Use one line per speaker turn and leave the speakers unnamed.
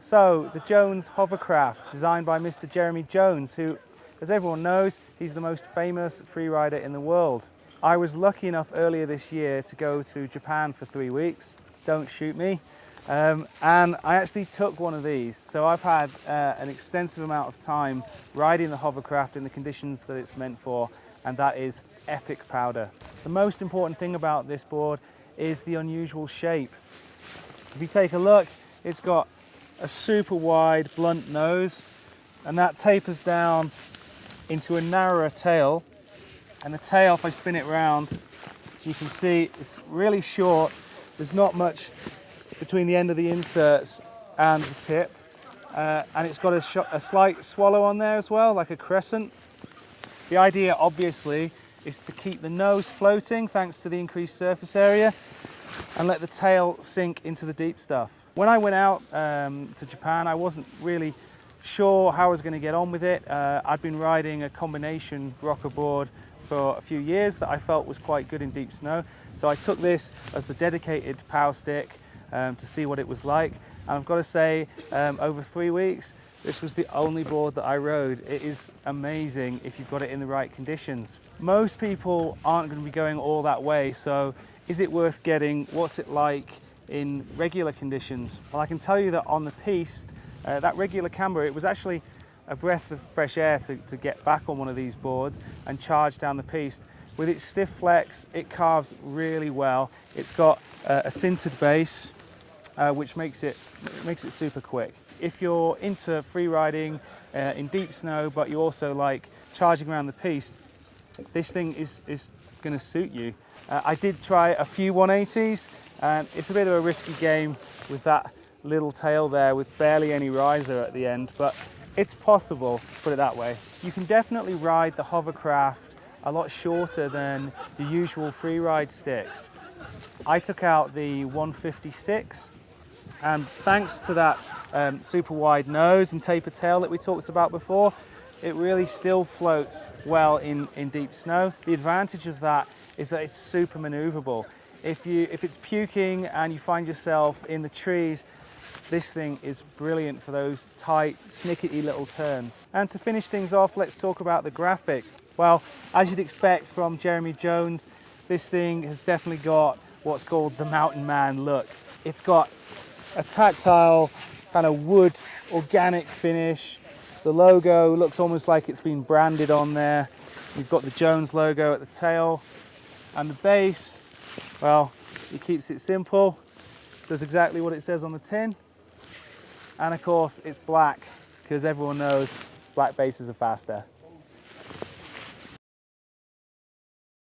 So, the Jones Hovercraft, designed by Mr. Jeremy Jones, who, as everyone knows, he's the most famous freerider in the world. I was lucky enough earlier this year to go to Japan for 3 weeks. Don't shoot me. And I actually took one of these. So I've had an extensive amount of time riding the hovercraft in the conditions that it's meant for, and that is epic powder. The most important thing about this board is the unusual shape. If you take a look, it's got a super wide blunt nose, and that tapers down into a narrower tail. And the tail, if I spin it round, you can see it's really short. There's not much between the end of the inserts and the tip. And it's got a slight swallow on there as well, like a crescent. The idea, obviously, is to keep the nose floating thanks to the increased surface area and let the tail sink into the deep stuff. When I went out to Japan, I wasn't really sure how I was going to get on with it. I'd been riding a combination rocker board for a few years that I felt was quite good in deep snow. So I took this as the dedicated power stick to see what it was like. And I've got to say, over 3 weeks, this was the only board that I rode. It is amazing if you've got it in the right conditions. Most people aren't going to be going all that way, so is it worth getting? What's it like in regular conditions? Well, I can tell you that on the piste, that regular camber, it was actually a breath of fresh air to get back on one of these boards and charge down the piste. With its stiff flex, it carves really well. It's got a sintered base, which makes it super quick. If you're into free riding in deep snow, but you also like charging around the piste, this thing is going to suit you. I did try a few 180s, and it's a bit of a risky game with that little tail there with barely any riser at the end, but it's possible, put it that way. You can definitely ride the hovercraft a lot shorter than the usual freeride sticks. I took out the 156, and thanks to that super wide nose and taper tail that we talked about before, it really still floats well in deep snow. The advantage of that is that it's super maneuverable. If it's puking and you find yourself in the trees, this thing is brilliant for those tight, snickety little turns. And to finish things off, let's talk about the graphic. Well, as you'd expect from Jeremy Jones, this thing has definitely got what's called the mountain man look. It's got a tactile, kind of wood, organic finish. The logo looks almost like it's been branded on there. You've got the Jones logo at the tail. And the base, well, it keeps it simple. Does exactly what it says on the tin. And of course, it's black, because everyone knows black bases are faster.